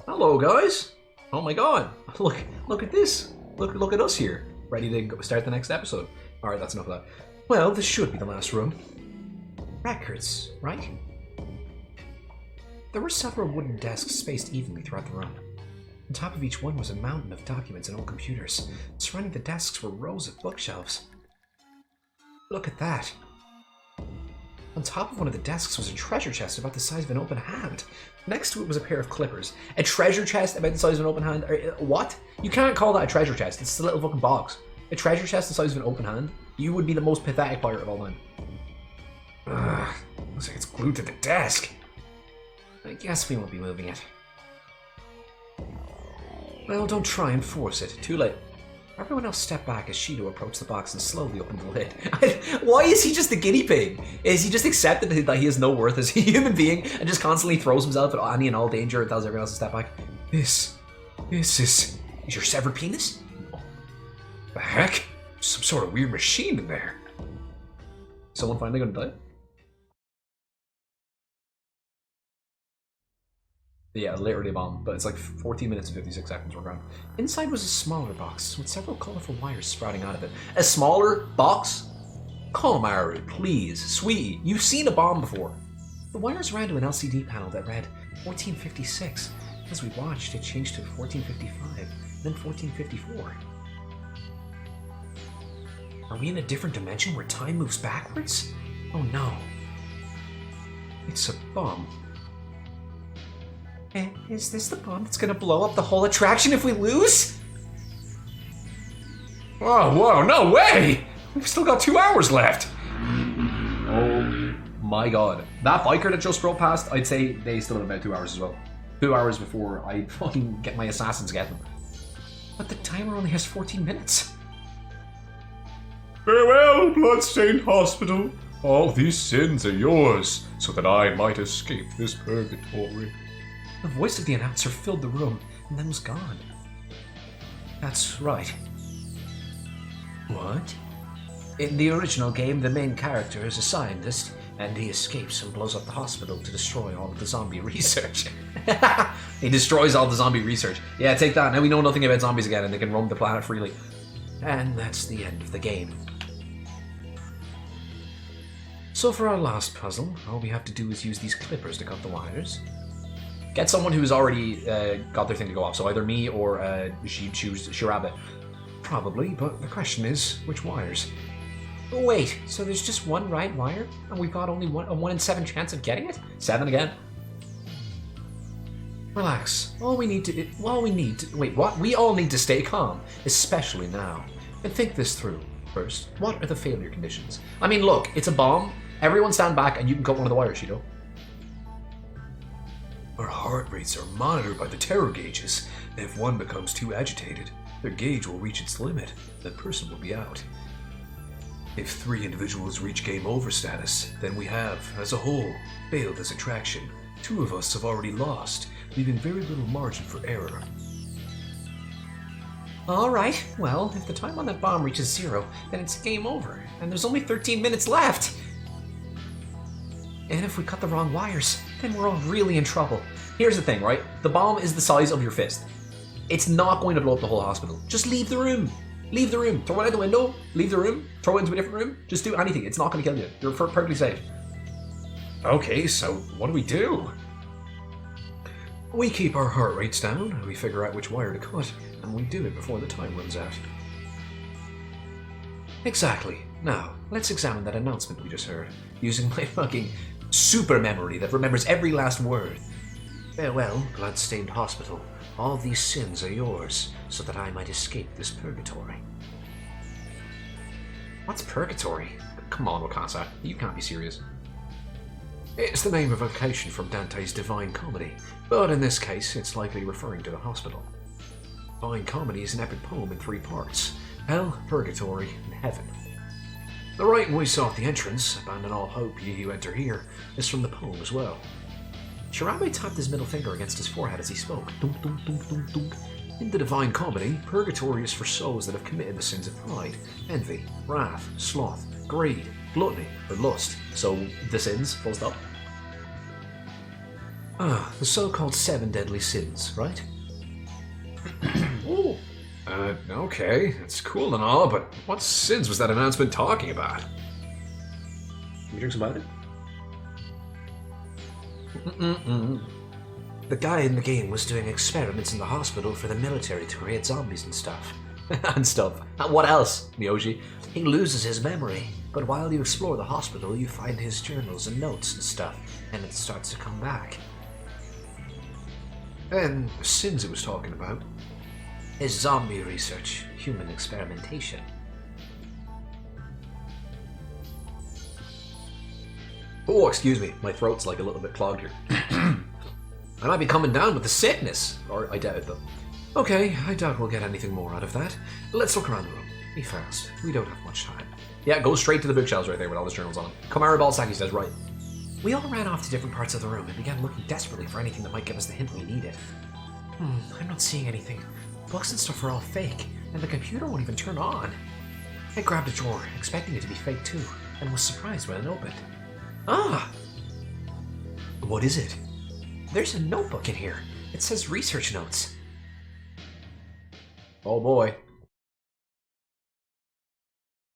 Hello, guys. Oh my god. Look at this. Look at us here. Ready to start the next episode. Alright, that's enough of that. Well, this should be the last room. Records, right? There were several wooden desks spaced evenly throughout the room. On top of each one was a mountain of documents and old computers. Surrounding the desks were rows of bookshelves. Look at that. On top of one of the desks was a treasure chest about the size of an open hand. Next to it was a pair of clippers. A treasure chest about the size of an open hand? What? You can't call that a treasure chest. It's a little fucking box. A treasure chest the size of an open hand? You would be the most pathetic pirate of all time. Ugh. Looks like it's glued to the desk. I guess we won't be moving it. Well, don't try and force it. Too late. Everyone else stepped back as Shido approached the box and slowly opened the lid. Why is he just a guinea pig? Is he just accepted that he has no worth as a human being and just constantly throws himself at any and all danger and tells everyone else to step back? This is your severed penis? Oh. The heck? Some sort of weird machine in there. Someone finally gonna die? Yeah, literally a bomb, but it's like 14 minutes and 56 seconds we're gone. Inside was a smaller box with several colorful wires sprouting out of it. A smaller box? Come, Ari, please. Sweetie, you've seen a bomb before. The wires ran to an LCD panel that read 1456. As we watched, it changed to 1455, then 1454. Are we in a different dimension where time moves backwards? Oh no. It's a bomb. Is this the bomb that's gonna blow up the whole attraction if we lose? Oh, whoa, no way! We've still got 2 hours left! Oh my god. That biker that just drove past, I'd say they still have about 2 hours as well. 2 hours before I fucking get my assassins get them. But the timer only has 14 minutes. Farewell, blood-stained hospital. All these sins are yours, so that I might escape this purgatory. The voice of the announcer filled the room, and then was gone. That's right. What? In the original game, the main character is a scientist, and he escapes and blows up the hospital to destroy all of the zombie research. He destroys all the zombie research. Yeah, take that. Now we know nothing about zombies again, and they can roam the planet freely. And that's the end of the game. So for our last puzzle, all we have to do is use these clippers to cut the wires. Get someone who's already got their thing to go off, so either me or she'd choose Shirabe. Probably, but the question is, which wires? Oh, wait, so there's just one right wire? And we've got only a 1 in 7 chance of getting it? 7 again? Relax. We all need to stay calm, especially now. And think this through. First, what are the failure conditions? I mean, look, it's a bomb. Everyone stand back and you can cut one of the wires, Shido. Our heart rates are monitored by the terror gauges. If one becomes too agitated, their gauge will reach its limit. The person will be out. If 3 individuals reach game over status, then we have, as a whole, failed this attraction. 2 of us have already lost, leaving very little margin for error. Alright, well, if the time on that bomb reaches 0, then it's game over, and there's only 13 minutes left! And if we cut the wrong wires, then we're all really in trouble. Here's the thing, right? The bomb is the size of your fist. It's not going to blow up the whole hospital. Just leave the room. Leave the room. Throw it out the window. Leave the room. Throw it into a different room. Just do anything. It's not going to kill you. You're perfectly safe. Okay, so what do we do? We keep our heart rates down, we figure out which wire to cut, and we do it before the time runs out. Exactly. Now, let's examine that announcement we just heard, using my fucking super memory that remembers every last word. Farewell, blood-stained hospital. All these sins are yours, so that I might escape this purgatory. What's purgatory? Come on, Wakasa. You can't be serious. It's the name of a location from Dante's Divine Comedy, but in this case, it's likely referring to the hospital. Divine Comedy is an epic poem in 3 parts: Hell, Purgatory, and Heaven. The writing we saw at the entrance, abandon all hope ye who enter here, is from the poem as well. Shirabe tapped his middle finger against his forehead as he spoke. Dunk, dunk, dunk, dunk, dunk. In the Divine Comedy, purgatory is for souls that have committed the sins of pride, envy, wrath, sloth, greed, gluttony, or lust. So, the sins, full stop. Ah, the so-called 7 deadly sins, right? Oh, okay, it's cool and all, but what sins was that announcement talking about? Can you drink some of it? The guy in the game was doing experiments in the hospital for the military to create zombies and stuff. What else, Miyoshi? He loses his memory, but while you explore the hospital, you find his journals and notes and stuff, and it starts to come back. And the sins it was talking about? Is zombie research, human experimentation. Oh, excuse me, my throat's like a little bit clogged here. I might be coming down with the sickness, or I doubt it though. Okay, I doubt we'll get anything more out of that. Let's look around the room. Be fast, we don't have much time. Yeah, go straight to the bookshelves right there with all his journals on them. Kamara Balsaki says right. We all ran off to different parts of the room and began looking desperately for anything that might give us the hint we needed. I'm not seeing anything. Books and stuff are all fake, and the computer won't even turn on. I grabbed a drawer, expecting it to be fake too, and was surprised when it opened. Ah! What is it? There's a notebook in here. It says research notes. Oh boy.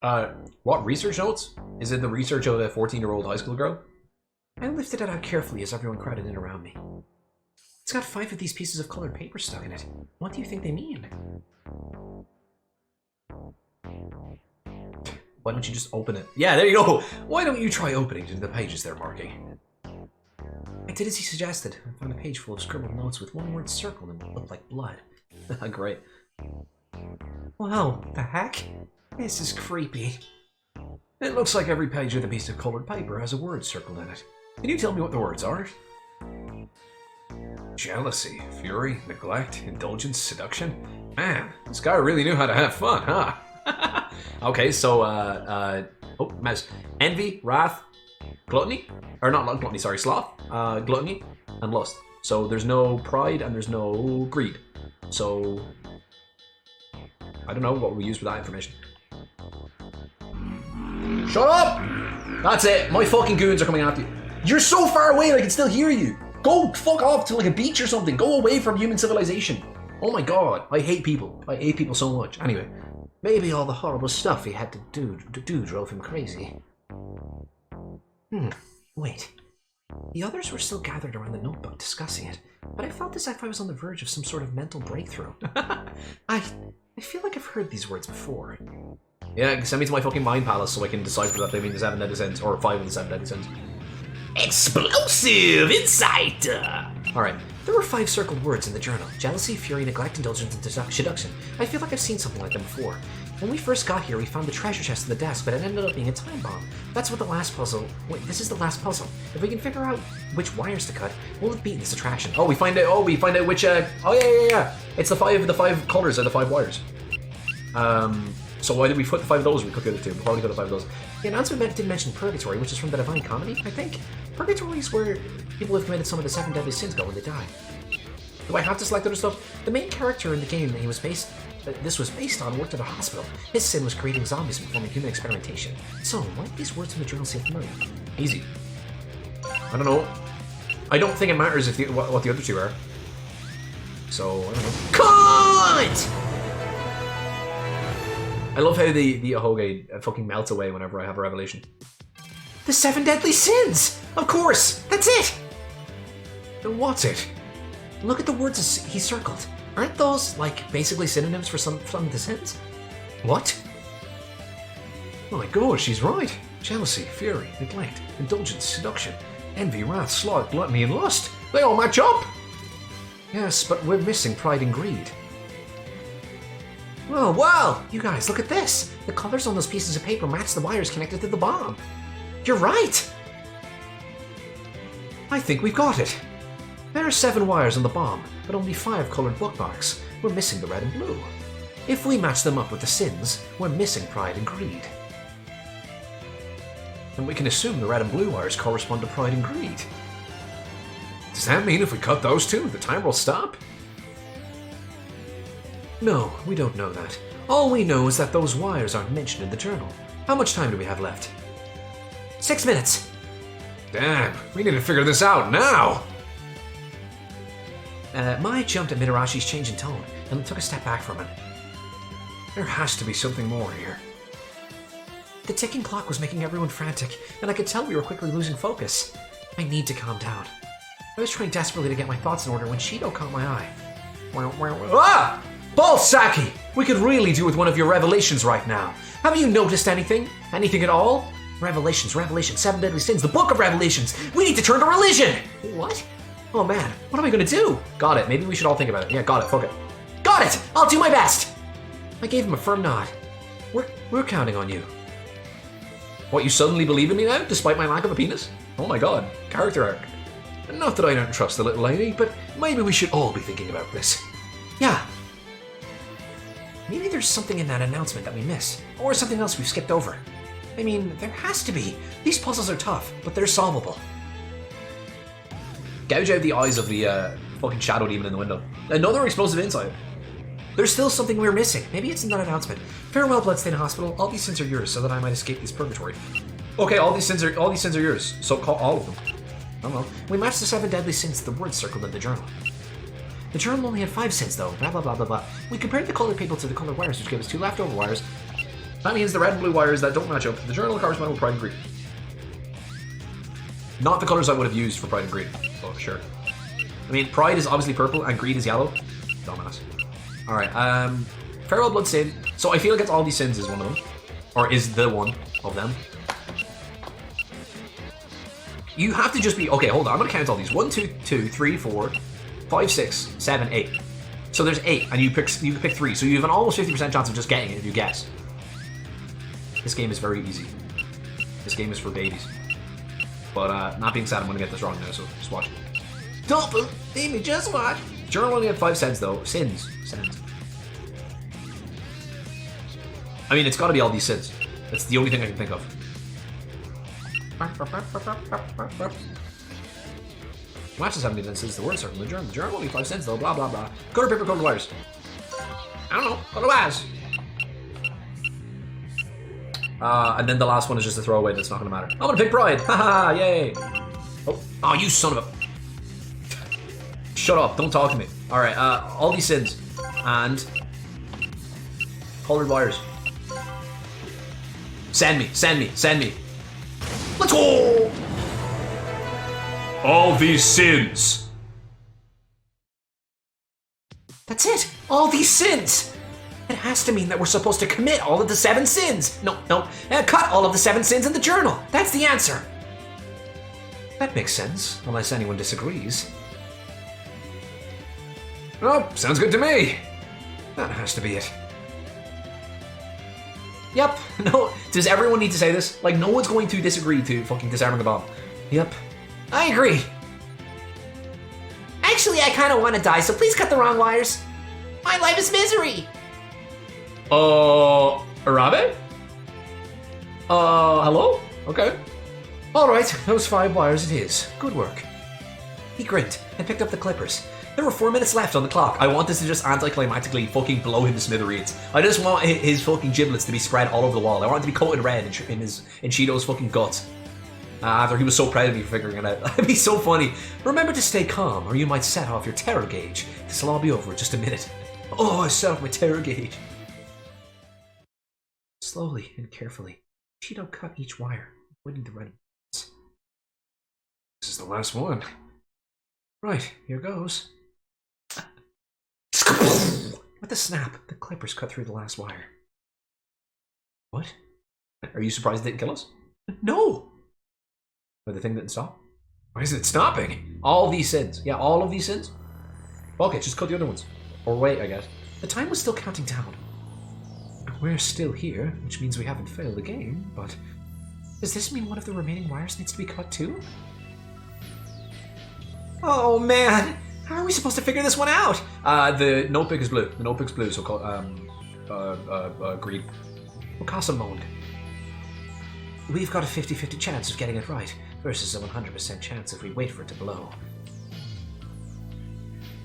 What research notes? Is it the research of a 14-year-old high school girl? I lifted it out carefully as everyone crowded in around me. It's got 5 of these pieces of colored paper stuck in it. What do you think they mean? Why don't you just open it? Yeah, there you go! Why don't you try opening the pages they're marking? I did as he suggested. I found a page full of scribbled notes with one word circled and looked like blood. Great. Wow, the heck? This is creepy. It looks like every page of the piece of colored paper has a word circled in it. Can you tell me what the words are? Jealousy, fury, neglect, indulgence, seduction. Man, this guy really knew how to have fun, huh? Okay, so, envy, wrath, gluttony? Or not gluttony, sorry, sloth, gluttony, and lust. So there's no pride and there's no greed. So, I don't know what we use for that information. Shut up! That's it, my fucking goons are coming after you. You're so far away I can still hear you. Go fuck off to like a beach or something. Go away from human civilization. Oh my god, I hate people. I hate people so much. Anyway, maybe all the horrible stuff he had to do drove him crazy. Wait. The others were still gathered around the notebook discussing it, but I felt as if I was on the verge of some sort of mental breakthrough. I feel like I've heard these words before. Yeah, send me to my fucking mind palace so I can decipher that they mean the 7 deadly sins, or 5 of the 7 deadly sins. Explosive insight! Alright, there were 5 circled words in the journal. Jealousy, fury, neglect, indulgence, and seduction. I feel like I've seen something like them before. When we first got here, we found the treasure chest in the desk, but it ended up being a time bomb. That's what the last puzzle... Wait, this is the last puzzle. If we can figure out which wires to cut, we'll have beaten this attraction. Oh, we find out which, Oh, yeah. It's the 5 colors of the 5 wires. So why did we put the 5 of those? We could go to 2. We'll probably go to 5 of those. The announcement did mention purgatory, which is from the Divine Comedy, I think. Purgatory is where people have committed some of the 7 deadly sins go when they die. Do I have to select other stuff? The main character in the game that this was based on worked at a hospital. His sin was creating zombies and performing human experimentation. So, why do these words in the journal seem familiar? Easy. I don't know. I don't think it matters if what the other 2 are. So, I don't know. Cut! I love how the Ahoge fucking melts away whenever I have a revelation. The 7 deadly sins! Of course! That's it! Then what's it? Look at the words he circled. Aren't those, like, basically synonyms for some of the sins? What? My god, she's right. Jealousy, fury, neglect, indulgence, seduction, envy, wrath, sloth, gluttony, and lust. They all match up! Yes, but we're missing pride and greed. Oh, wow! You guys, look at this! The colors on those pieces of paper match the wires connected to the bomb. You're right! I think we've got it. There are 7 wires on the bomb, but only 5 colored bookmarks. We're missing the red and blue. If we match them up with the sins, we're missing pride and greed. And we can assume the red and blue wires correspond to pride and greed. Does that mean if we cut those 2, the time will stop? No, we don't know that. All we know is that those wires aren't mentioned in the journal. How much time do we have left? 6 minutes. Damn, we need to figure this out now. Mai jumped at Midarashi's change in tone and took a step back from it. There has to be something more here. The ticking clock was making everyone frantic, and I could tell we were quickly losing focus. I need to calm down. I was trying desperately to get my thoughts in order when Shido caught my eye. Ah! Balsaki! We could really do with one of your revelations right now. Have you noticed anything? Anything at all? Revelations, 7 deadly sins, the book of Revelations. We need to turn to religion! What? Oh man, what am I gonna do? Got it, maybe we should all think about it. Yeah, got it, fuck it. Got it! I'll do my best! I gave him a firm nod. We're counting on you. What, you suddenly believe in me now, despite my lack of a penis? Oh my god, character arc. Not that I don't trust the little lady, but maybe we should all be thinking about this. Yeah. Maybe there's something in that announcement that we missed, or something else we've skipped over. I mean, there has to be. These puzzles are tough, but they're solvable. Gouge out the eyes of the fucking shadow demon in the window. Another explosive insight. There's still something we're missing. Maybe it's in that announcement. Farewell, Bloodstained Hospital. All these sins are yours, so that I might escape this purgatory. Okay, all these sins are yours. So call all of them. Oh well. We matched the 7 deadly sins to the words circled in the journal. The journal only had 5 sins, though. Blah blah blah blah blah. We compared the colored paper to the colored wires, which gave us 2 leftover wires. That means the red and blue wires that don't match up. The journal correspond with Pride and Greed. Not the colors I would have used for Pride and Greed. Oh, sure. I mean, Pride is obviously purple and Greed is yellow. Dumbass. Alright, Farewell Bloodstained. So I feel like it's all these sins is one of them. Or is the one of them. You have to just be... Okay, hold on. I'm going to count all these. 1, 2, 3, 4, 5, 6, 7, 8. So there's 8, and you pick 3. So you have an almost 50% chance of just getting it if you guess. This game is very easy. This game is for babies. But not being sad, I'm going to get this wrong now, so just watch. Don't believe me, just watch. Journal only had 5 sins, though. Sins. I mean, it's got to be all these sins. That's the only thing I can think of. Match the 70 sins. The word circle in the journal. The journal only 5 sins, though. Blah blah blah. Color paper, color wires. I don't know. Color wires. And then the last one is just a throwaway that's not going to matter. I'm going to pick Pride. Haha, yay. Oh, you son of a... Shut up, don't talk to me. Alright, all these sins. And... colored wires. Send me. Let's go! All these sins. That's it. All these sins. It has to mean that we're supposed to commit all of the 7 sins. No. Cut all of the 7 sins in the journal. That's the answer. That makes sense, unless anyone disagrees. Oh, sounds good to me. That has to be it. Yep. No. Does everyone need to say this? Like, no one's going to disagree to fucking disarming the bomb. Yep. I agree. Actually, I kind of want to die, so please cut the wrong wires. My life is misery. Arabe? Hello? Okay. Alright, those 5 wires it is. Good work. He grinned and picked up the clippers. There were 4 minutes left on the clock. I want this to just anticlimactically fucking blow him to smithereens. I just want his fucking giblets to be spread all over the wall. I want it to be coated red in Shido's fucking guts. After he was so proud of me for figuring it out. That'd be so funny. Remember to stay calm, or you might set off your terror gauge. This'll all be over in just a minute. Oh, I set off my terror gauge. Slowly and carefully, Shido cut each wire, avoiding the red ones. This is the last one. Right, here goes. With a snap, the clippers cut through the last wire. What? Are you surprised it didn't kill us? No! Or the thing didn't stop? Why is it stopping? All these sins. Yeah, all of these sins? Okay, just cut the other ones. Or wait, I guess. The time was still counting down. We're still here, which means we haven't failed the game, but... Does this mean one of the remaining wires needs to be cut too? Oh man! How are we supposed to figure this one out? The notebook is blue. The notebook's blue, so called, green. Wakasa moaned. We've got a 50-50 chance of getting it right, versus a 100% chance if we wait for it to blow.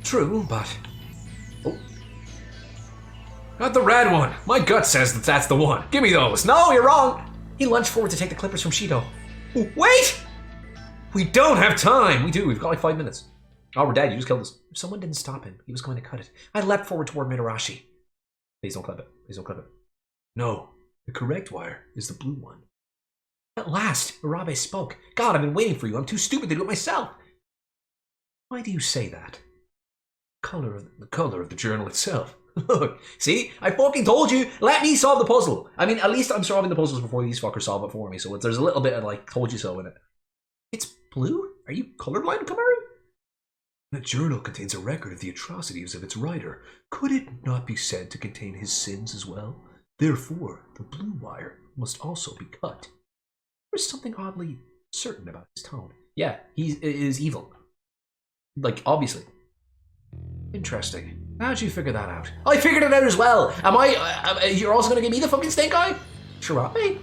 True, but... Oh. Not the red one! My gut says that that's the one. Give me those! No, you're wrong! He lunged forward to take the clippers from Shido. Wait! We don't have time! We do, we've got like 5 minutes. Oh, we're dead. You just killed us. If someone didn't stop him, he was going to cut it. I leapt forward toward Mitarashi. Please don't clip it. Please don't clip it. No. The correct wire is the blue one. At last, Urabe spoke. God, I've been waiting for you. I'm too stupid to do it myself. Why do you say that? The color of the journal itself. Look, see? I fucking told you. Let me solve the puzzle. I mean, at least I'm solving the puzzles before these fuckers solve it for me. So there's a little bit of like, told you so in it. It's blue? Are you colorblind, Kamaru? The journal contains a record of the atrocities of its writer. Could it not be said to contain his sins as well? Therefore, the blue wire must also be cut. There's something oddly certain about his tone. Yeah, he is evil. Like, obviously. Interesting. How'd you figure that out? I figured it out as well! You're also gonna give me the fucking stink eye? Shirabe?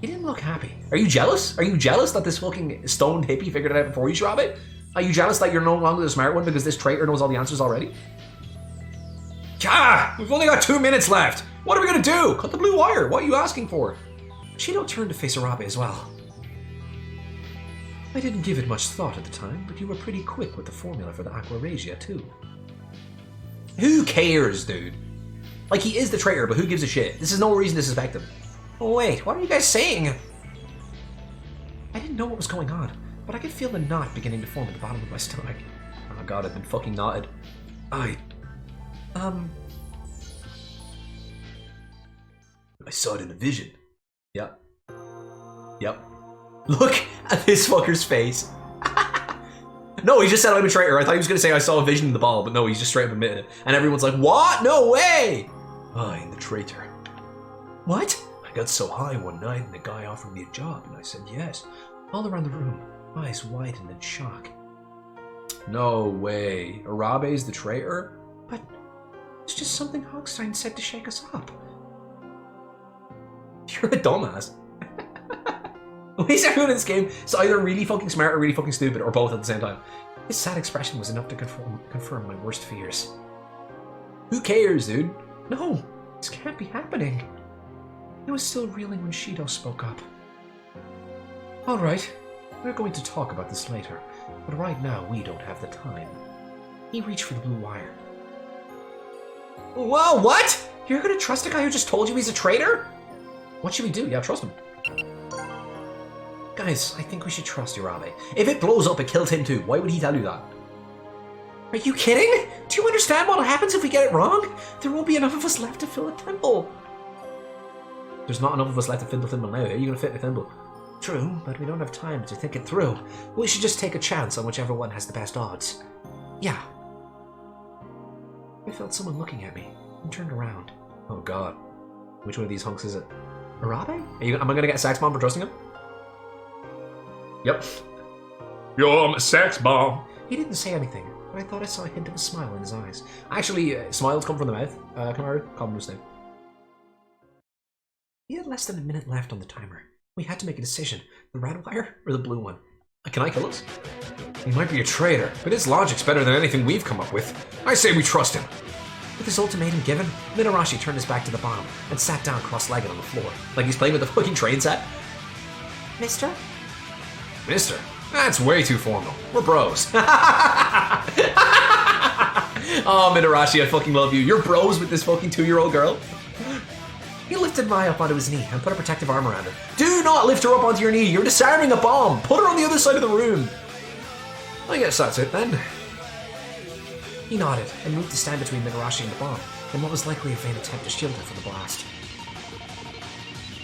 He didn't look happy. Are you jealous? Are you jealous that this fucking stoned hippie figured it out before you, Shirabe? Are you jealous that you're no longer the smart one because this traitor knows all the answers already? Ah! We've only got 2 minutes left! What are we gonna do? Cut the blue wire! What are you asking for? Shido turned to face Urabe as well. I didn't give it much thought at the time, but you were pretty quick with the formula for the Aquaregia, too. Who cares, dude? Like, he is the traitor, but who gives a shit? This is no reason to suspect him. Oh, wait, what are you guys saying? I didn't know what was going on, but I could feel the knot beginning to form at the bottom of my stomach. Oh god, I've been fucking knotted. I saw it in a vision. Yep. Yep. Look at this fucker's face. No, he just said I'm a traitor. I thought he was going to say I saw a vision in the ball, but no, he's just straight up admitted it. And everyone's like, what? No way! I'm the traitor. What? I got so high one night and the guy offered me a job and I said yes. All around the room, eyes widened in shock. No way. Urabe's the traitor? But it's just something Hogstein said to shake us up. You're a dumbass. At least everyone in this game is either really fucking smart or really fucking stupid, or both at the same time. His sad expression was enough to confirm my worst fears. Who cares, dude? No, this can't be happening. I was still reeling when Shido spoke up. Alright, we're going to talk about this later, but right now we don't have the time. He reached for the blue wire. Whoa, what? You're gonna trust a guy who just told you he's a traitor? What should we do? Yeah, trust him. Guys, I think we should trust Urabe. If it blows up, it kills him too. Why would he tell you that? Are you kidding? Do you understand what happens if we get it wrong? There won't be enough of us left to fill a thimble. There's not enough of us left to fill the thimble now. How are you going to fit the thimble? True, but we don't have time to think it through. We should just take a chance on whichever one has the best odds. Yeah. I felt someone looking at me and turned around. Oh god. Which one of these hunks is it? Urabe? Am I going to get a sax bomb for trusting him? Yep. Yo, I'm a sex bomb. He didn't say anything, but I thought I saw a hint of a smile in his eyes. Actually, smiles come from the mouth. Kamaru, calm his name. We had less than a minute left on the timer. We had to make a decision. The red wire or the blue one? Can I kill us? He might be a traitor, but his logic's better than anything we've come up with. I say we trust him. With his ultimatum given, Mitarashi turned his back to the bomb and sat down cross-legged on the floor, like he's playing with a fucking train set. Mister? Mister? That's way too formal. We're bros. Oh, Mitarashi, I fucking love you. You're bros with this fucking 2-year-old girl? He lifted Mai up onto his knee and put a protective arm around her. Do not lift her up onto your knee. You're disarming a bomb. Put her on the other side of the room. I guess that's it then. He nodded and moved to stand between Mitarashi and the bomb, in what was likely a vain attempt to shield her from the blast.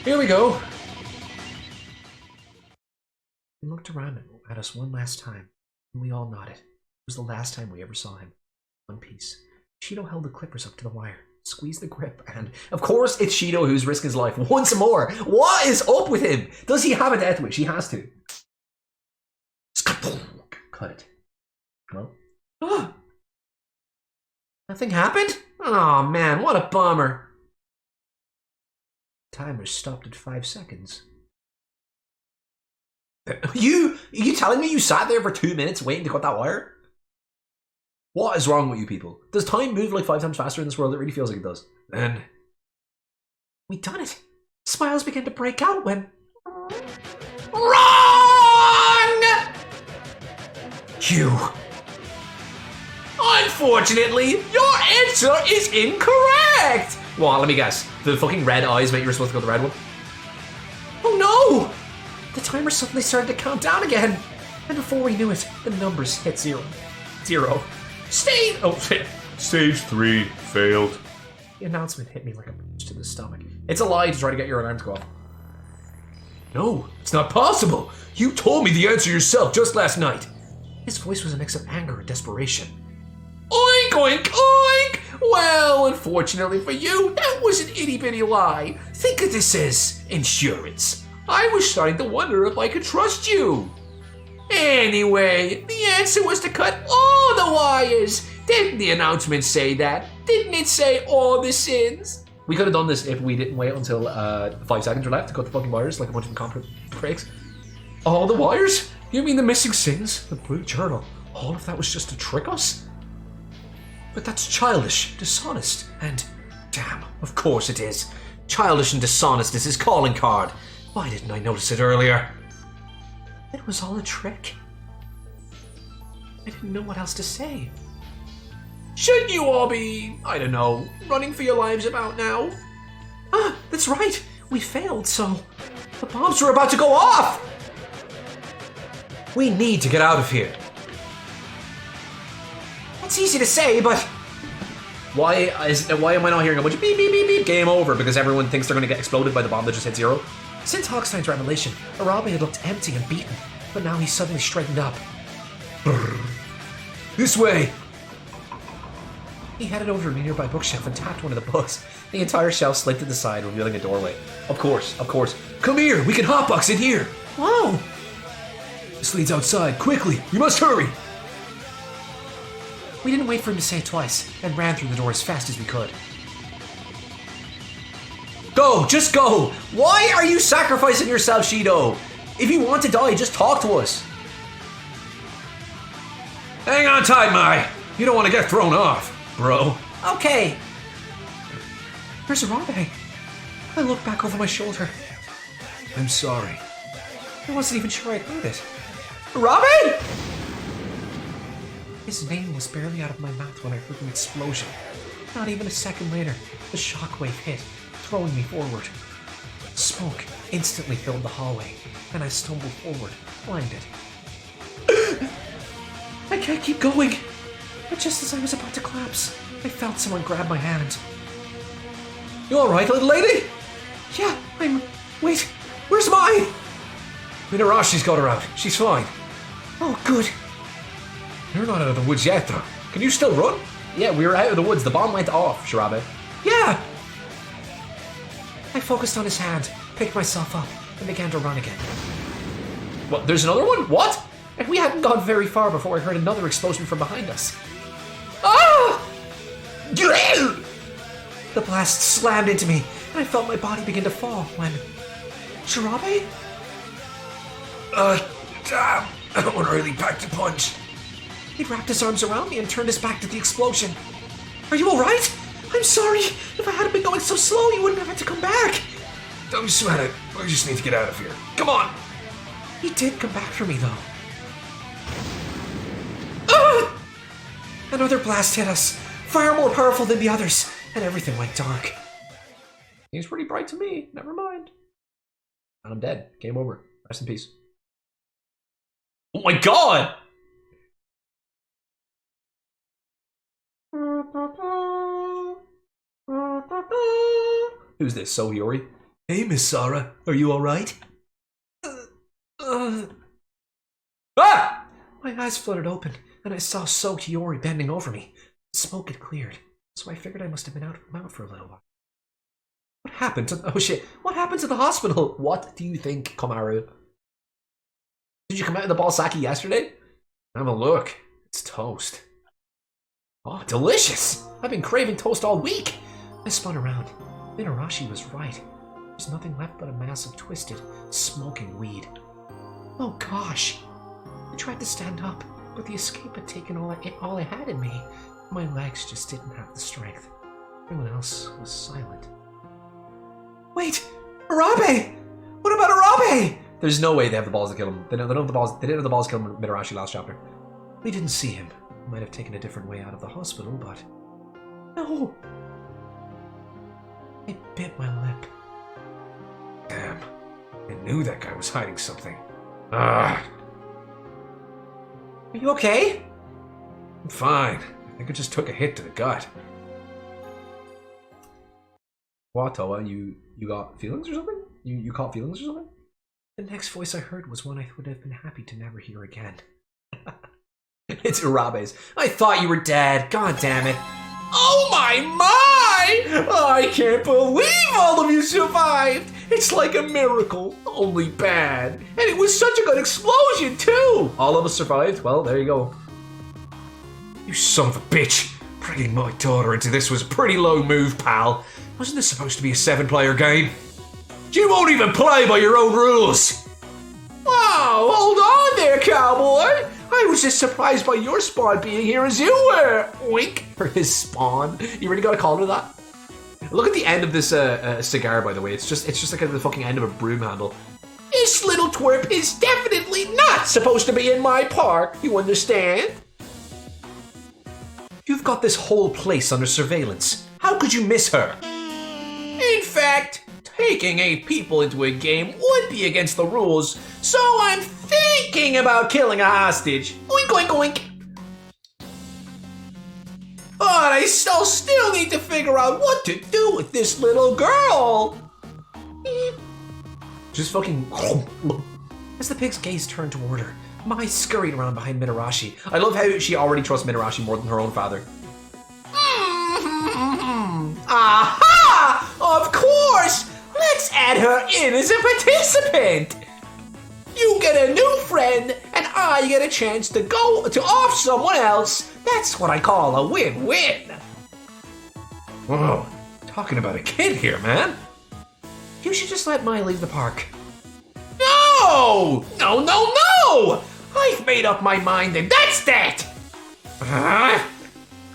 Here we go. He looked around at us one last time, and we all nodded. It was the last time we ever saw him. One piece. Shido held the clippers up to the wire, squeezed the grip, and of course it's Shido who's risking his life once more. What is up with him? Does he have a death wish? He has to. Cut it. Well. Nothing happened? Oh man, what a bummer. Timer stopped at 5 seconds. Are you telling me you sat there for 2 minutes waiting to cut that wire? What is wrong with you people? Does time move like 5 times faster in this world? It really feels like it does. Then we done it. Smiles began to break out when wrong! You Unfortunately, your answer is incorrect! Well, let me guess. The fucking red eyes meant you were supposed to go the red one? Oh no! The timer suddenly started to count down again. And before we knew it, the numbers hit 0. Stage 3 failed. The announcement hit me like a punch to the stomach. It's a lie to try to get your alarm to go off. No, it's not possible. You told me the answer yourself just last night. His voice was a mix of anger and desperation. Oink, oink, oink! Well, unfortunately for you, that was an itty-bitty lie. Think of this as insurance. I was starting to wonder if I could trust you. Anyway, the answer was to cut all the wires. Didn't the announcement say that? Didn't it say all the sins? We could have done this if we didn't wait until 5 seconds were left to cut the fucking wires like a bunch of incompetent pricks. All the wires? You mean the missing sins? The blue journal? All of that was just to trick us? But that's childish, dishonest, and damn, of course it is. Childish and dishonest is his calling card. Why didn't I notice it earlier? It was all a trick. I didn't know what else to say. Shouldn't you all be, I don't know, running for your lives about now? Ah, that's right. We failed, so the bombs were about to go off. We need to get out of here. That's easy to say, but why am I not hearing a bunch of beep, beep, beep, beep, game over? Because everyone thinks they're going to get exploded by the bomb that just hit 0? Since Hawkstein's revelation, Arabe had looked empty and beaten, but now he's suddenly straightened up. Brrr. This way! He headed over to a nearby bookshelf and tapped one of the books. The entire shelf slid to the side, revealing a doorway. Of course. Come here, we can hotbox in here! Whoa! This leads outside, quickly, we must hurry! We didn't wait for him to say it twice, and ran through the door as fast as we could. Go! Just go! Why are you sacrificing yourself, Shido? If you want to die, just talk to us. Hang on tight, Mai. You don't want to get thrown off, bro. Okay. Where's Arabe? I looked back over my shoulder. I'm sorry. I wasn't even sure I'd heard it. Arabe? His name was barely out of my mouth when I heard an explosion. Not even a second later, the shockwave hit, throwing me forward. Smoke instantly filled the hallway, and I stumbled forward, blinded. I can't keep going! But just as I was about to collapse, I felt someone grab my hand. You alright, little lady? Yeah, Wait, where's Mai? Minarashi's got her out. She's fine. Oh, good. You're not out of the woods yet, though. Can you still run? Yeah, we were out of the woods. The bomb went off, Shirabe. Yeah! I focused on his hand, picked myself up, and began to run again. What, there's another one? What? And we hadn't gone very far before I heard another explosion from behind us. Ah! The blast slammed into me, and I felt my body begin to fall when... Shirabe? Damn. That one really packed a punch. He wrapped his arms around me and turned his back to the explosion. Are you alright? I'm sorry. If I hadn't been going so slow, you wouldn't have had to come back. Don't sweat it. We just need to get out of here. Come on. He did come back for me, though. Ah! Another blast hit us, far more powerful than the others, and everything went dark. Seems pretty bright to me. Never mind. I'm dead. Game over. Rest in peace. Oh my god! Who's this, So Hiyori? Hey, Miss Sarah. Are you alright? Ah! My eyes fluttered open, and I saw So Hiyori bending over me. The smoke had cleared, so I figured I must have been out for a little while. What happened to... Oh shit. What happened to the hospital? What do you think, Komaru? Did you come out of the Balsaki yesterday? Have a look. It's toast. Oh, delicious! I've been craving toast all week! I spun around. Minarashi was right. There's nothing left but a mass of twisted, smoking weed. Oh gosh! I tried to stand up, but the escape had taken all I had in me. My legs just didn't have the strength. Everyone else was silent. Wait! Arabe! What about Arabe? There's no way they have the balls to kill him. They don't have the balls. They didn't have the balls to kill Minarashi last chapter. We didn't see him. Might have taken a different way out of the hospital, but... No! I bit my lip. Damn. I knew that guy was hiding something. Are you okay? I'm fine. I think I just took a hit to the gut. What, Toa? You got feelings or something? You caught feelings or something? The next voice I heard was one I would have been happy to never hear again. It's Urabe's. I thought you were dead. God damn it. Oh my! I can't believe all of you survived! It's like a miracle, only bad. And it was such a good explosion, too! All of us survived? Well, there you go. You son of a bitch! Bringing my daughter into this was a pretty low move, pal. Wasn't this supposed to be a 7-player game? You won't even play by your own rules! Wow, hold on there, cowboy! I was as surprised by your spawn being here as you were! Wink! Or his spawn. You really gotta call it that? Look at the end of this cigar, by the way. It's just like at the fucking end of a broom handle. This little twerp is definitely not supposed to be in my park, you understand? You've got this whole place under surveillance. How could you miss her? In fact, taking 8 people into a game would be against the rules, so I'm thinking about killing a hostage. Oink, oink, oink. But I still need to figure out what to do with this little girl. Just fucking... As the pig's gaze turned toward her, Mai scurried around behind Mitarashi. I love how she already trusts Mitarashi more than her own father. Aha! Of course! Let's add her in as a participant! You get a new friend, and I get a chance to go to off someone else. That's what I call a win-win. Whoa, talking about a kid here, man. You should just let Mai leave the park. No! No, no, no! I've made up my mind, and that's that!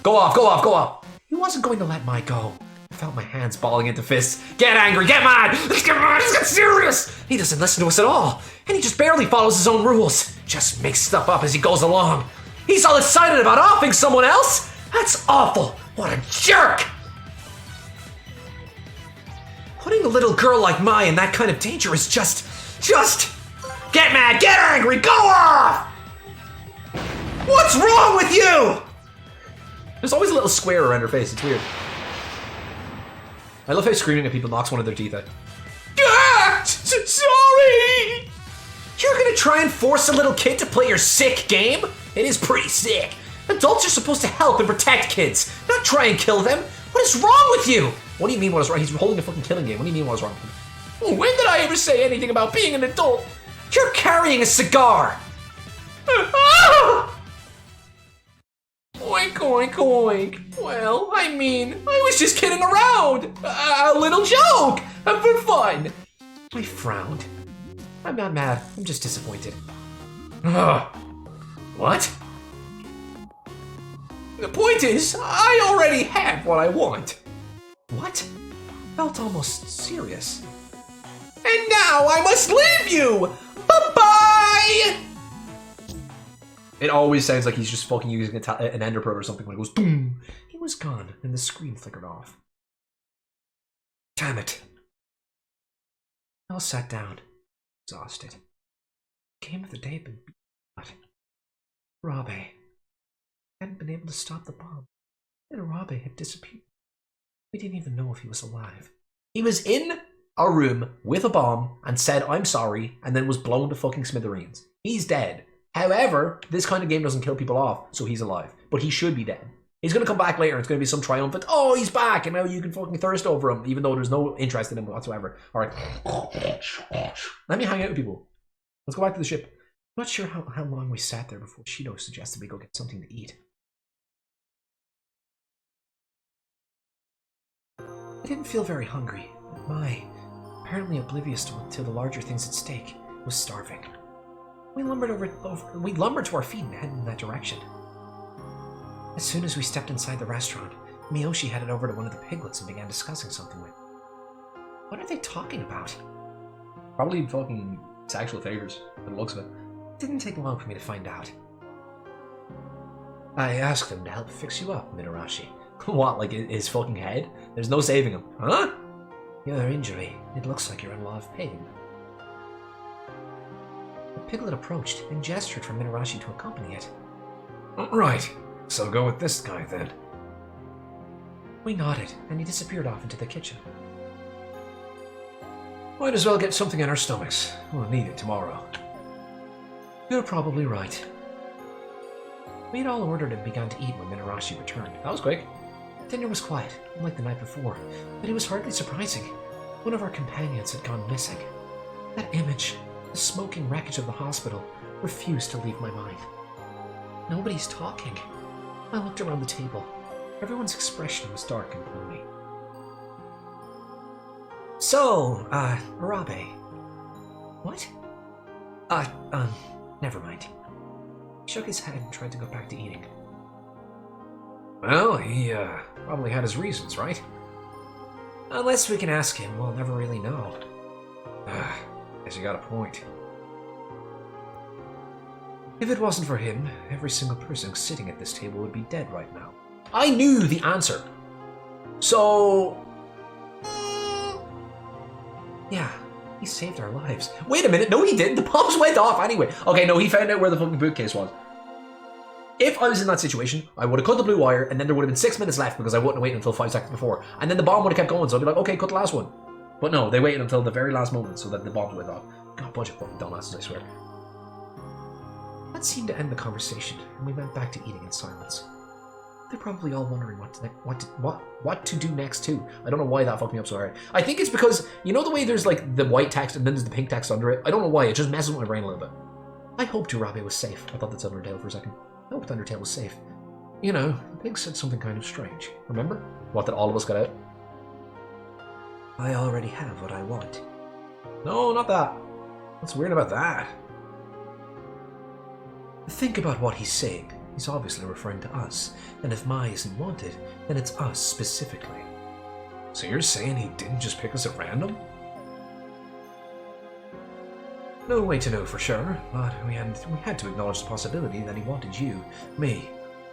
Go off, go off, go off. He wasn't going to let Mai go. I felt my hands balling into fists. Get angry, get mad! Let's get mad, let's get serious! He doesn't listen to us at all, and he just barely follows his own rules. Just makes stuff up as he goes along. He's all excited about offing someone else? That's awful! What a jerk! Putting a little girl like Mai in that kind of danger is just... Get mad, get angry, go off! What's wrong with you? There's always a little square around her face, it's weird. I love how screaming at people knocks one of their teeth out. Ah! Sorry! You're gonna try and force a little kid to play your sick game? It is pretty sick. Adults are supposed to help and protect kids, not try and kill them. What is wrong with you? What do you mean what is wrong? He's holding a fucking killing game. What do you mean what is wrong with him? When did I ever say anything about being an adult? You're carrying a cigar! Oink, oink, oink. Well, I mean, I was just kidding around. A little joke, for fun. I frowned. I'm not mad, I'm just disappointed. What? The point is, I already have what I want. What? Felt almost serious. And now I must leave you! Bye-bye! It always sounds like he's just fucking using an ender pearl or something when it goes boom. He was gone and the screen flickered off. Damn it. I all sat down, exhausted. The game of the day had been beat. Urabe hadn't been able to stop the bomb. And Urabe had disappeared. We didn't even know if he was alive. He was in a room with a bomb and said, I'm sorry, and then was blown to fucking smithereens. He's dead. However, this kind of game doesn't kill people off, so he's alive. But he should be dead. He's going to come back later. It's going to be some triumphant, oh, he's back, and now you can fucking thirst over him, even though there's no interest in him whatsoever. All right. Let me hang out with people. Let's go back to the ship. I'm not sure how long we sat there before Shido suggested we go get something to eat. I didn't feel very hungry. Mai, apparently oblivious to the larger things at stake, was starving. We lumbered to our feet and headed in that direction. As soon as we stepped inside the restaurant, Miyoshi headed over to one of the piglets and began discussing something with. What are they talking about? Probably fucking sexual favors, by the looks of it. It didn't take long for me to find out. I asked him to help fix you up, Mitarashi. What, like his fucking head? There's no saving him. Huh? Your injury. It looks like you're in a lot of pain. The piglet approached and gestured for Mitarashi to accompany it. Right. So go with this guy then. We nodded, and he disappeared off into the kitchen. Might as well get something in our stomachs. We'll need it tomorrow. You're probably right. We had all ordered and began to eat when Mitarashi returned. That was quick. Dinner was quiet, unlike the night before, but it was hardly surprising. One of our companions had gone missing. That image, the smoking wreckage of the hospital, refused to leave my mind. Nobody's talking. I looked around the table. Everyone's expression was dark and gloomy. So, Arabe. What? Never mind. He shook his head and tried to go back to eating. Well, he, probably had his reasons, right? Unless we can ask him, we'll never really know. Guess you got a point. If it wasn't for him, every single person sitting at this table would be dead right now. I knew the answer! So... yeah, he saved our lives. Wait a minute, no he didn't, the bombs went off anyway. Okay, no, he found out where the fucking bookcase was. If I was in that situation, I would have cut the blue wire, and then there would have been 6 minutes left because I wouldn't have waited until 5 seconds before. And then the bomb would have kept going, so I'd be like, okay, cut the last one. But no, they waited until the very last moment so that the bombs went off. God, bunch of fucking dumbasses, I swear. That seemed to end the conversation, and we went back to eating in silence. They're probably all wondering what to do next too. I don't know why that fucked me up so hard. I think it's because, you know the way there's like the white text and then there's the pink text under it? I don't know why, it just messes with my brain a little bit. I hoped Urabe was safe. I thought that's Undertale for a second. I hoped Undertale was safe. You know, the pig said something kind of strange. Remember? What, that all of us got out? I already have what I want. No, not that. What's weird about that? Think about what he's saying. He's obviously referring to us, and if Mai isn't wanted, then it's us specifically. So you're saying he didn't just pick us at random? No way to know for sure, but we had to acknowledge the possibility that he wanted you, me,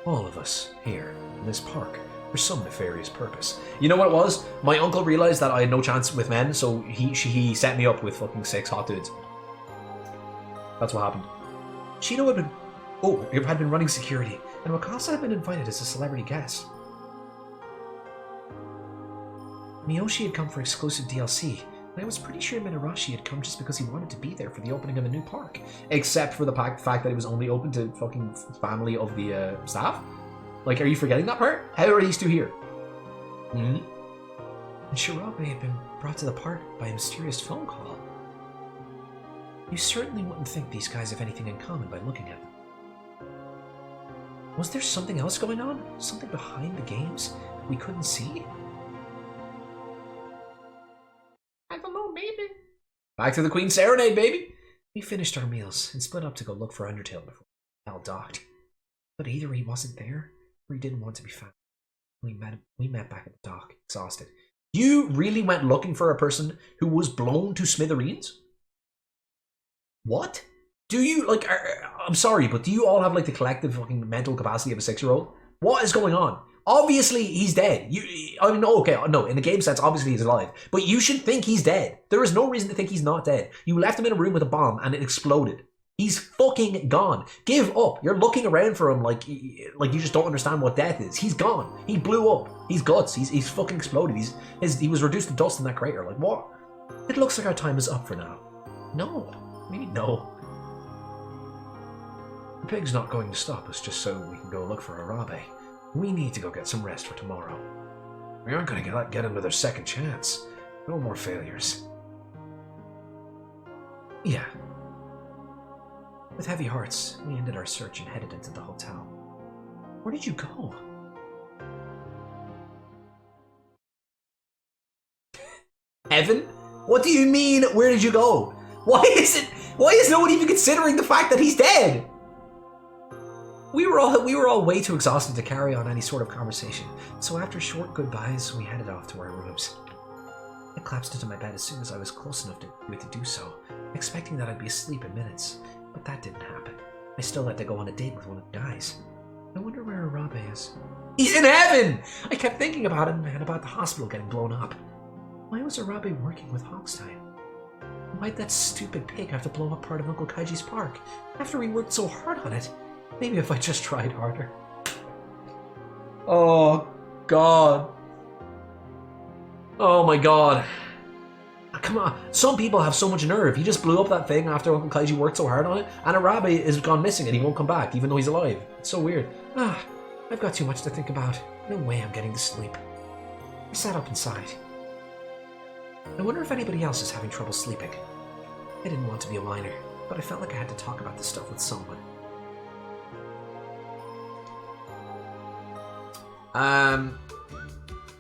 all of us, here, in this park, for some nefarious purpose. You know what it was? My uncle realized that I had no chance with men, so he set me up with fucking 6 hot dudes. That's what happened. Chino had been running security, and Wakasa had been invited as a celebrity guest. Miyoshi had come for exclusive DLC, and I was pretty sure Mitarashi had come just because he wanted to be there for the opening of a new park. Except for the fact that it was only open to fucking family of the staff? Like, are you forgetting that part? How are these two here? And Shirabe had been brought to the park by a mysterious phone call. You certainly wouldn't think these guys have anything in common by looking at them. Was there something else going on? Something behind the games we couldn't see? I don't know, maybe. Back to the Queen's Serenade, baby! We finished our meals and split up to go look for Undertale before Al docked. But either he wasn't there, or he didn't want to be found. We met back at the dock, exhausted. You really went looking for a person who was blown to smithereens? What? Do you, like, I'm sorry, but do you all have, like, the collective fucking mental capacity of a 6-year-old? What is going on? Obviously, he's dead. I mean, okay, no, in the game sense, obviously he's alive. But you should think he's dead. There is no reason to think he's not dead. You left him in a room with a bomb and it exploded. He's fucking gone. Give up. You're looking around for him like you just don't understand what death is. He's gone. He blew up. He's guts. He's fucking exploded. He was reduced to dust in that crater. Like, what? It looks like our time is up for now. No. Maybe no. The pig's not going to stop us just so we can go look for Arabe. We need to go get some rest for tomorrow. We aren't going to get another second chance. No more failures. Yeah. With heavy hearts, we ended our search and headed into the hotel. Where did you go? Heaven? What do you mean, where did you go? Why is no one even considering the fact that he's dead? We were all way too exhausted to carry on any sort of conversation, so after short goodbyes, we headed off to our rooms. I collapsed into my bed as soon as I was close enough to do so, expecting that I'd be asleep in minutes, but that didn't happen. I still had to go on a date with one of the guys. I wonder where Arabe is. He's in heaven! I kept thinking about him and about the hospital getting blown up. Why was Arabe working with Hogstein? Why'd that stupid pig have to blow up part of Uncle Kaiji's park after we worked so hard on it? Maybe if I just tried harder. Oh, God. Oh my God. Come on, some people have so much nerve. He just blew up that thing after Uncle Kaiji worked so hard on it, and Arabe is gone missing and he won't come back, even though he's alive. It's so weird. I've got too much to think about. No way I'm getting to sleep. I sat up inside. I wonder if anybody else is having trouble sleeping. I didn't want to be a whiner, but I felt like I had to talk about this stuff with someone.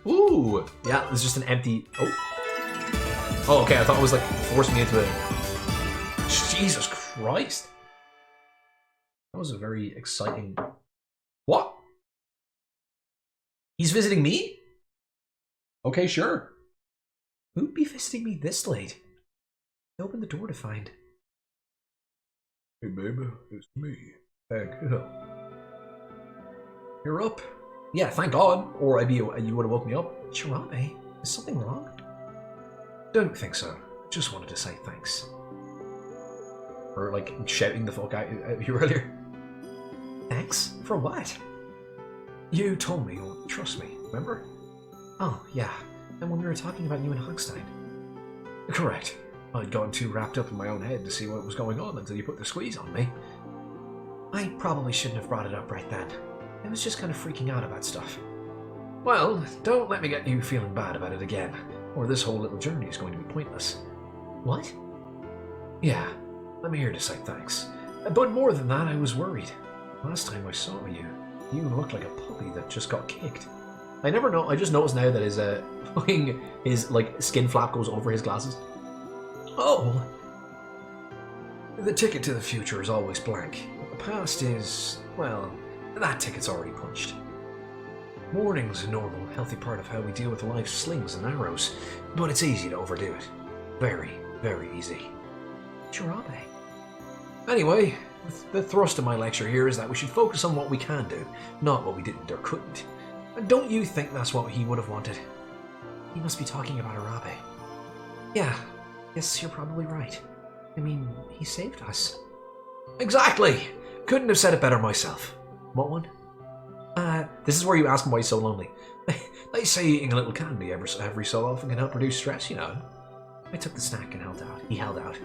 Ooh, yeah, there's just an empty. Oh, okay. I thought it was like forcing me into it. Jesus Christ, that was a very exciting. What? He's visiting me? Okay, sure. Who'd be visiting me this late? I opened the door to find. Hey, baby, it's me. Heck, you're up. Yeah, thank God. Or you would have woke me up. Chirabe, is something wrong? Don't think so. Just wanted to say thanks. Or like shouting the fuck out at you earlier. Thanks? For what? You told me you'll trust me, remember? Oh, yeah. And when we were talking about you and Hogstein. Correct. I'd gotten too wrapped up in my own head to see what was going on until you put the squeeze on me. I probably shouldn't have brought it up right then. I was just kind of freaking out about stuff. Well, don't let me get you feeling bad about it again, or this whole little journey is going to be pointless. What? Yeah, I'm here to say thanks. But more than that, I was worried. Last time I saw you, you looked like a puppy that just got kicked. I never know. I just noticed now that his like skin flap goes over his glasses. Oh, the ticket to the future is always blank. The past is, well, that ticket's already punched. Mourning's a normal, healthy part of how we deal with life's slings and arrows, but it's easy to overdo it. Very, very easy. Chirabe. Anyway, the thrust of my lecture here is that we should focus on what we can do, not what we didn't or couldn't. And don't you think that's what he would have wanted? He must be talking about Arabe. Yeah, yes, you're probably right. I mean, he saved us. Exactly! Couldn't have said it better myself. What one? This is where you ask him why he's so lonely. They say eating a little candy every so often can help reduce stress, you know. I took the snack and held out. He held out.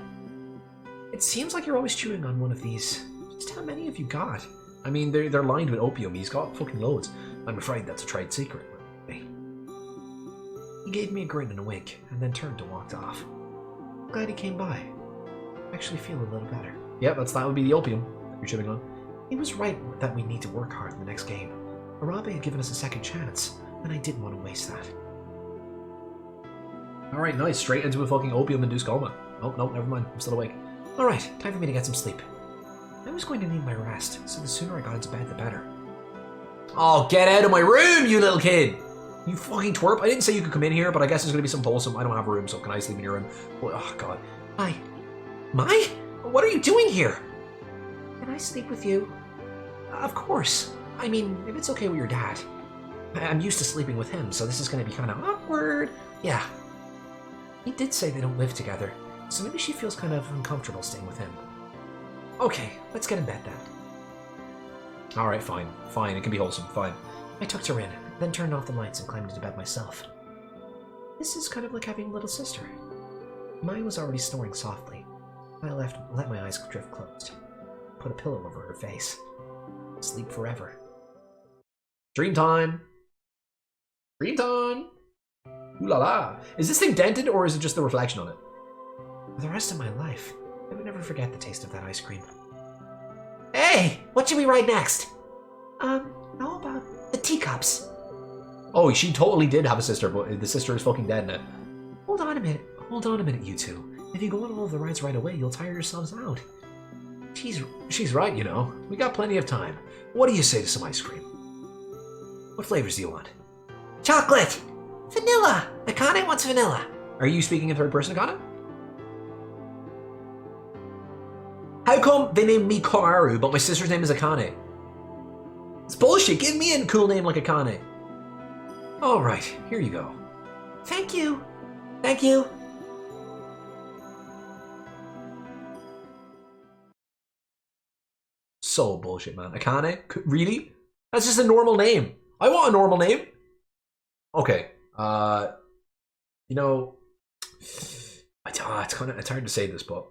It seems like you're always chewing on one of these. Just how many have you got? I mean, they're lined with opium. He's got fucking loads. I'm afraid that's a trade secret. Hey. He gave me a grin and a wink, and then turned to walk off. Glad he came by. I actually feel a little better. Yeah, that would be the opium you're chewing on. He was right that we need to work hard in the next game. Arabe had given us a second chance, and I didn't want to waste that. Alright, nice. Straight into a fucking opium-induced coma. Oh, no, never mind. I'm still awake. Alright, time for me to get some sleep. I was going to need my rest, so the sooner I got into bed, the better. Oh, get out of my room, you little kid! You fucking twerp. I didn't say you could come in here, but I guess there's going to be some wholesome. I don't have a room, so can I sleep in your room? Oh, God. Hi. Mai? What are you doing here? Can I sleep with you? Of course. I mean, if it's okay with your dad. I'm used to sleeping with him, so this is going to be kind of awkward. Yeah. He did say they don't live together, so maybe she feels kind of uncomfortable staying with him. Okay, let's get in bed then. Alright, fine. Fine, it can be wholesome. Fine. I tucked her in, then turned off the lights and climbed into bed myself. This is kind of like having a little sister. Mai was already snoring softly. I let my eyes drift closed. Put a pillow over her face. Sleep forever. Dream time! Dream time! Ooh la la! Is this thing dented or is it just the reflection on it? For the rest of my life, I would never forget the taste of that ice cream. Hey! What should we write next? How about the teacups? Oh, she totally did have a sister, but the sister is fucking dead now. Hold on a minute, you two. If you go on all of the rides right away, you'll tire yourselves out. She's right, you know. We got plenty of time. What do you say to some ice cream? What flavors do you want? Chocolate! Vanilla! Akane wants vanilla. Are you speaking in third person, Akane? How come they named me Komaru, but my sister's name is Akane? It's bullshit. Give me a cool name like Akane. All right, here you go. Thank you. Thank you. So bullshit, man. Akane? Really? That's just a normal name. I want a normal name. Okay. You know, it's hard to say this, but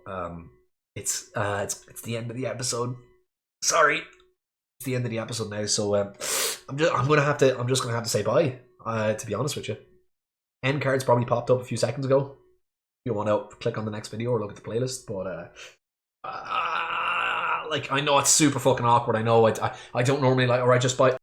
it's the end of the episode. Sorry, it's the end of the episode now. So I'm just gonna have to say bye. To be honest with you, end cards probably popped up a few seconds ago. You want to click on the next video or look at the playlist, but like I know it's super fucking awkward. I know I don't normally like, or I just buy.